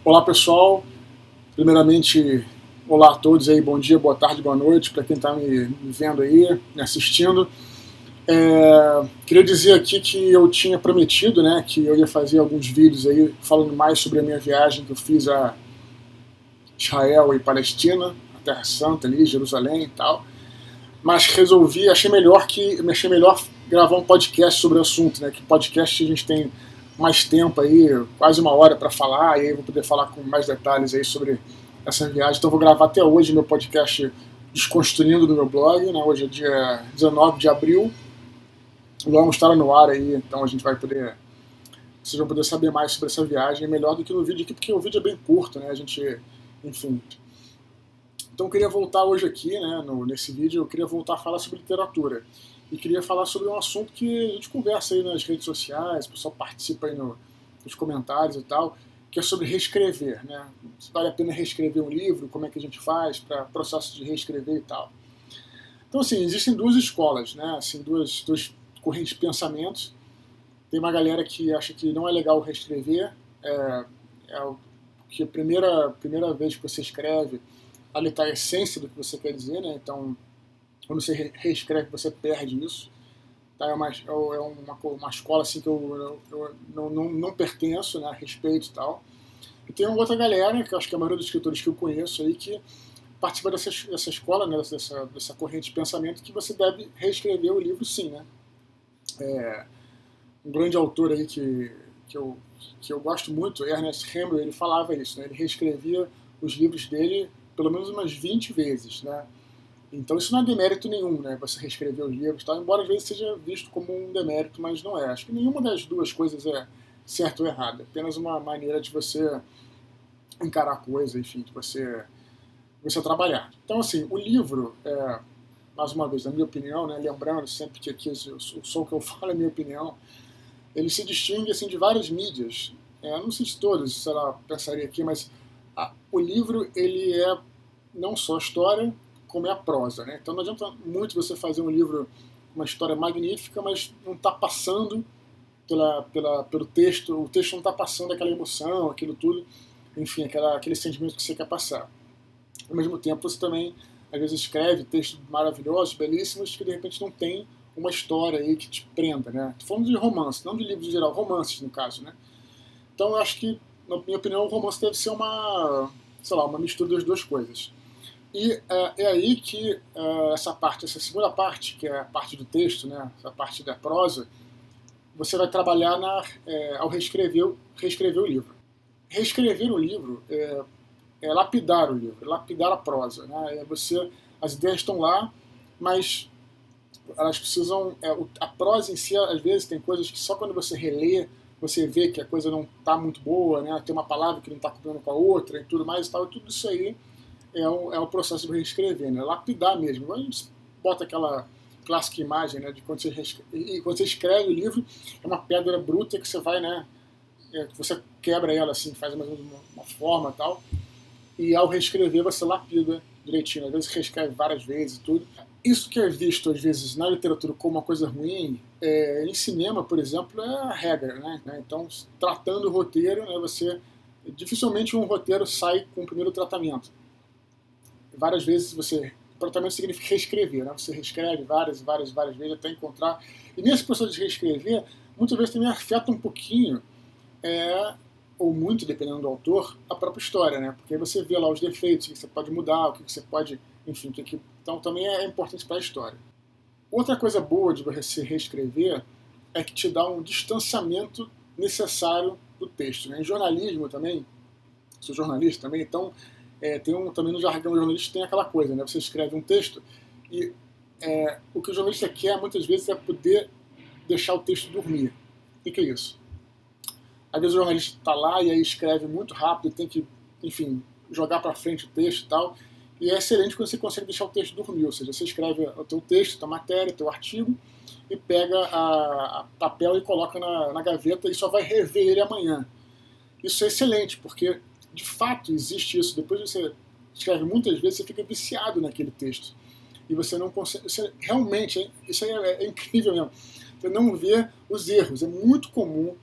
Olá pessoal, primeiramente olá a todos aí, bom dia, boa tarde, boa noite para quem está me vendo aí, me assistindo. Queria dizer aqui que eu tinha prometido, né, que eu ia fazer alguns vídeos aí falando mais sobre a minha viagem que eu fiz a Israel e Palestina, a Terra Santa ali, Jerusalém e tal, mas achei melhor gravar um podcast sobre o assunto, né, que podcast a gente tem mais tempo aí, quase uma hora para falar, e aí eu vou poder falar com mais detalhes aí sobre essa viagem. Então eu vou gravar até hoje meu podcast Desconstruindo do meu blog, né? Hoje é dia 19 de abril, vamos estar no ar aí, então vocês vão poder saber mais sobre essa viagem, é melhor do que no vídeo aqui, porque o vídeo é bem curto, né? Enfim. Então eu queria voltar hoje aqui, né, nesse vídeo, eu queria voltar a falar sobre literatura. E queria falar sobre um assunto que a gente conversa aí nas redes sociais, o pessoal participa aí nos comentários e tal, que é sobre reescrever, né? Se vale a pena reescrever um livro, como é que a gente faz para processo de reescrever e tal. Então, assim, existem duas escolas, né? Assim, duas correntes de pensamentos. Tem uma galera que acha que não é legal reescrever, que a primeira vez que você escreve, ali está a essência do que você quer dizer, né? Então, quando você reescreve, você perde isso. Tá? É uma escola assim que eu não pertenço, né, a respeito e tal. E tem uma outra galera, que eu acho que é a maioria dos escritores que eu conheço aí, que participa dessa escola, né, dessa corrente de pensamento, que você deve reescrever o livro sim, né? Um grande autor aí que eu gosto muito, Ernest Hemingway, ele falava isso, né? Ele reescrevia os livros dele pelo menos umas 20 vezes, né? Então isso não é demérito nenhum, né? Você reescrever os livros, tal, embora às vezes seja visto como um demérito, mas não é. Acho que nenhuma das duas coisas é certo ou errado, é apenas uma maneira de você encarar a coisa, enfim, de você trabalhar. Então, assim, o livro, mais uma vez, na minha opinião, né, lembrando sempre que aqui eu sou o que eu falo, é a minha opinião, ele se distingue assim, de várias mídias. Não sei de todas, sei lá, pensaria aqui, mas o livro, ele é não só história, como é a prosa, né? Então não adianta muito você fazer um livro, uma história magnífica, mas não está passando pelo texto, o texto não está passando aquela emoção, aquilo tudo, enfim, aquele sentimento que você quer passar. Ao mesmo tempo, você também, às vezes, escreve textos maravilhosos, belíssimos, que de repente não tem uma história aí que te prenda, né? Tô falando de romance, não de livros em geral, romances no caso, né? Então eu acho que, na minha opinião, o romance deve ser uma mistura das duas coisas. E é aí que essa segunda parte, que é a parte do texto, né, essa parte da prosa, você vai trabalhar ao reescrever o livro. Reescrever o livro é lapidar o livro, é lapidar a prosa. Né, as ideias estão lá, mas elas precisam. A prosa em si, às vezes, tem coisas que só quando você relê, você vê que a coisa não está muito boa, né, tem uma palavra que não está combinando com a outra e tudo mais e tal, e tudo isso aí é o processo de reescrever, né? Lapidar mesmo. A gente bota aquela clássica imagem, né, de quando você escreve o livro, é uma pedra bruta que você vai, né, que você quebra ela assim, faz mais ou menos uma forma e tal, e ao reescrever você lapida direitinho. Às vezes reescreve várias vezes e tudo. Isso que é visto às vezes na literatura como uma coisa ruim, em cinema, por exemplo, é a regra, né? Então, tratando o roteiro, né, dificilmente um roteiro sai com o primeiro tratamento. Várias vezes o tratamento significa reescrever, né? Você reescreve várias vezes até encontrar. E nesse processo de reescrever, muitas vezes também afeta um pouquinho, ou muito, dependendo do autor, a própria história, né? Porque aí você vê lá os defeitos, o que você pode mudar, o que você pode, enfim, então também é importante para a história. Outra coisa boa de você reescrever é que te dá um distanciamento necessário do texto, né? Em jornalismo também, sou jornalista também, então também no jargão jornalista tem aquela coisa, né? Você escreve um texto e o que o jornalista quer muitas vezes é poder deixar o texto dormir. O que é isso? Às vezes o jornalista está lá e aí escreve muito rápido, tem que, enfim, jogar para frente o texto e tal, e é excelente quando você consegue deixar o texto dormir, ou seja, você escreve o teu texto, a tua matéria, o teu artigo, e pega a papel e coloca na gaveta e só vai rever ele amanhã. Isso é excelente, porque de fato existe isso. Depois você escreve muitas vezes, você fica viciado naquele texto. E você não consegue. Realmente, isso aí é incrível mesmo. Você não vê os erros. É muito comum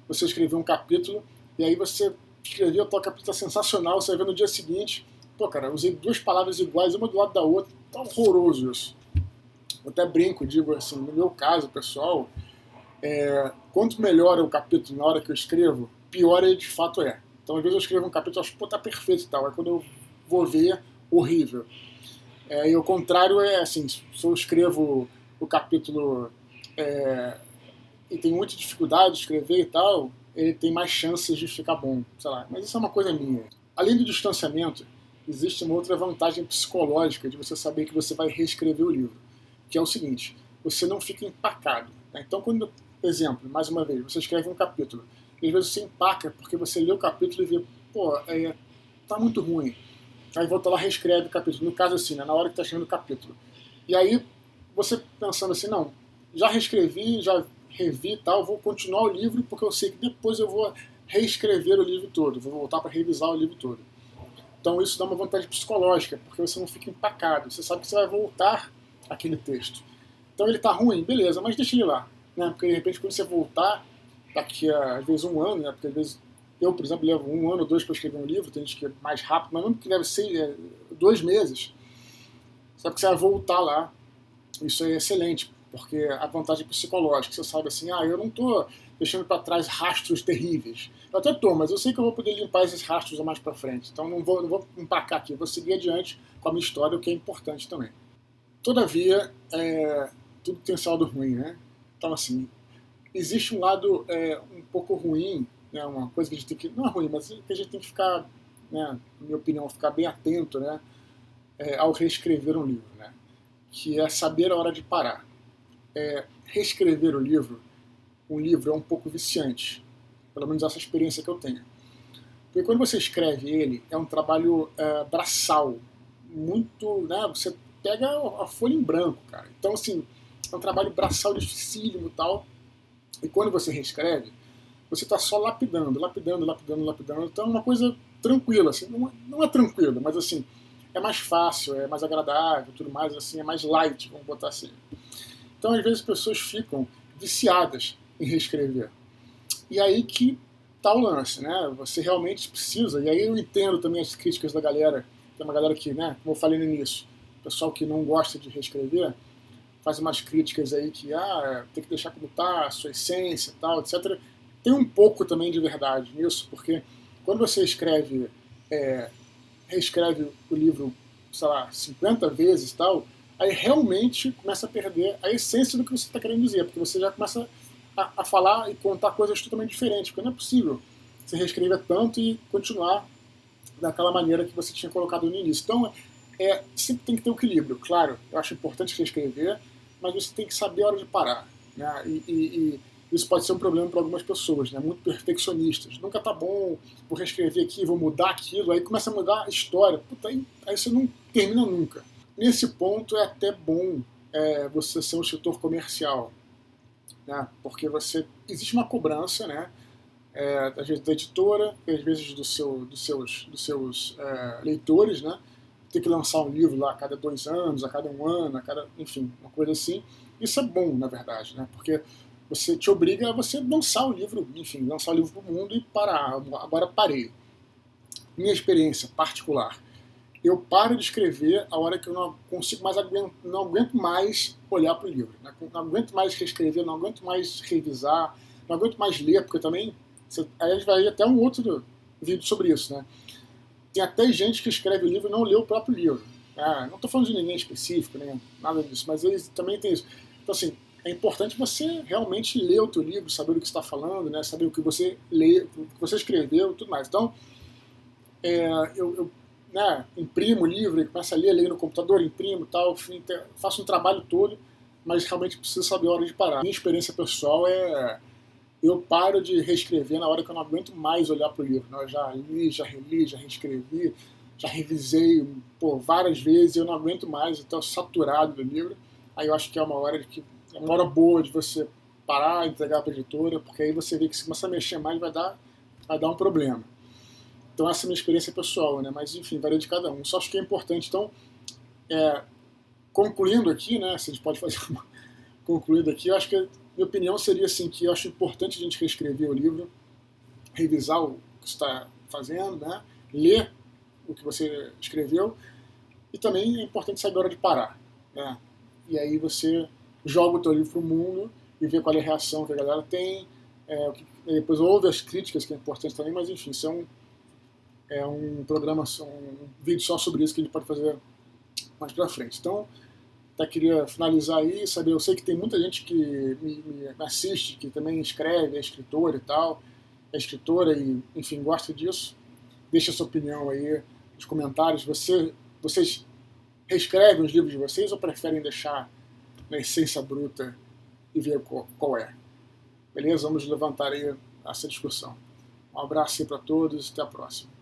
você escrever um capítulo e aí você escrevi, o capítulo tá sensacional, você vai ver no dia seguinte, pô, cara, usei 2 palavras iguais, uma do lado da outra, tá horroroso isso. Eu até brinco, digo assim, no meu caso, pessoal, quanto melhor é o capítulo na hora que eu escrevo, pior ele de fato é. Então, às vezes eu escrevo um capítulo e acho, pô, tá perfeito e tal, aí quando eu vou ver, horrível. E o contrário é assim, se eu escrevo o capítulo e tem muita dificuldade de escrever e tal, ele tem mais chances de ficar bom, sei lá. Mas isso é uma coisa minha. Além do distanciamento, existe uma outra vantagem psicológica de você saber que você vai reescrever o livro, que é o seguinte, você não fica empacado. Né? Então, quando, por exemplo, mais uma vez, você escreve um capítulo, e às vezes você empaca porque você lê o capítulo e vê, pô, tá muito ruim. Aí volta lá e reescreve o capítulo. No caso assim, né, na hora que está escrevendo o capítulo. E aí, você pensando assim, não, já reescrevi, já revi e tal, vou continuar o livro porque eu sei que depois eu vou reescrever o livro todo, vou voltar para revisar o livro todo. Então isso dá uma vantagem psicológica, porque você não fica empacado, você sabe que você vai voltar àquele texto. Então ele está ruim, beleza, mas deixa ele lá. Né? Porque de repente quando você voltar, daqui a às vezes um ano, né? Porque às vezes eu, por exemplo, levo 1 ano ou 2 para escrever um livro, tem gente que é mais rápido, mas mesmo que deve ser 2 meses, sabe que você vai voltar lá. Isso é excelente, porque a vantagem psicológica, você sabe assim, eu não estou deixando para trás rastros terríveis. Eu até estou, mas eu sei que eu vou poder limpar esses rastros mais para frente. Então não vou empacar aqui, vou seguir adiante com a minha história, o que é importante também. Todavia, tudo tem seu lado ruim, né? Então assim, existe um lado um pouco ruim, né? Uma coisa que a gente tem que, não é ruim, mas que a gente tem que ficar, né, na minha opinião, ficar bem atento, né, ao reescrever um livro, né? Que é saber a hora de parar. Reescrever um livro é um pouco viciante, pelo menos essa experiência que eu tenho. Porque quando você escreve ele, é um trabalho braçal, muito, né, você pega a folha em branco, cara. Então, assim, é um trabalho braçal dificílimo e tal, e quando você reescreve, você está só lapidando. Então é uma coisa tranquila, assim, não é tranquilo, mas assim, é mais fácil, é mais agradável, tudo mais, assim, é mais light, vamos botar assim. Então, às vezes, as pessoas ficam viciadas em reescrever. E aí que tá o lance, né? Você realmente precisa, e aí eu entendo também as críticas da galera, tem uma galera que, né, como eu falei no início, pessoal que não gosta de reescrever, faz umas críticas aí que, tem que deixar como tá, a sua essência e tal, etc. Tem um pouco também de verdade nisso, porque quando você reescreve o livro, sei lá, 50 vezes e tal, aí realmente começa a perder a essência do que você está querendo dizer, porque você já começa a falar e contar coisas totalmente diferentes, porque não é possível você reescrever tanto e continuar daquela maneira que você tinha colocado no início. Então, sempre tem que ter um equilíbrio. Claro, eu acho importante reescrever, mas você tem que saber a hora de parar. Né? E isso pode ser um problema para algumas pessoas, né? Muito perfeccionistas. Nunca tá bom, vou reescrever aqui, vou mudar aquilo, aí começa a mudar a história. Puta, aí você não termina nunca. Nesse ponto é até bom você ser um escritor comercial, né? Porque existe uma cobrança, né? Às vezes da editora, às vezes dos seus leitores, né? Tem que lançar um livro lá a cada 2 anos, a cada 1 ano, enfim, uma coisa assim. Isso é bom, na verdade, né? Porque você te obriga a você lançar o livro, enfim, lançar o livro para o mundo e parar. Agora parei. Minha experiência particular. Eu paro de escrever a hora que eu não consigo mais não aguento mais olhar para o livro. Né? Não aguento mais reescrever, não aguento mais revisar, não aguento mais ler, porque também. Aí a gente vai ir até um outro vídeo sobre isso, né? Tem até gente que escreve o livro e não lê o próprio livro. Não estou falando de ninguém específico, nem nada disso, mas eles também tem isso. Então, assim, é importante você realmente ler o teu livro, saber o que você está falando, né? Saber o que você lê, o que você escreveu e tudo mais. Então, eu imprimo o livro e começo a ler, leio no computador, imprimo e tal, enfim, faço um trabalho todo, mas realmente preciso saber a hora de parar. Minha experiência pessoal eu paro de reescrever na hora que eu não aguento mais olhar para o livro. Eu já li, já reli, já reescrevi, já revisei várias vezes, eu não aguento mais, estou saturado do livro. Aí eu acho que é uma hora boa de você parar, entregar para a editora, porque aí você vê que se começar a mexer mais vai dar um problema. Então essa é a minha experiência pessoal, né? Mas enfim, varia de cada um. Só acho que é importante. Então, concluindo aqui, né? Se a gente pode fazer uma concluída aqui, eu acho que minha opinião seria assim, que eu acho importante a gente reescrever o livro, revisar o que está fazendo, né? Ler o que você escreveu, e também é importante saber a hora de parar, né? E aí você joga o teu livro pro mundo e vê qual é a reação que a galera tem, depois ouve as críticas, que é importante também, mas enfim, isso é um programa, um vídeo só sobre isso que a gente pode fazer mais pra frente. Então, até queria finalizar aí, saber, eu sei que tem muita gente que me assiste, que também escreve, é escritora e tal, é escritora e, enfim, gosta disso. Deixa a sua opinião aí nos comentários. Vocês reescrevem os livros de vocês ou preferem deixar na essência bruta e ver qual é? Beleza? Vamos levantar aí essa discussão. Um abraço aí para todos e até a próxima.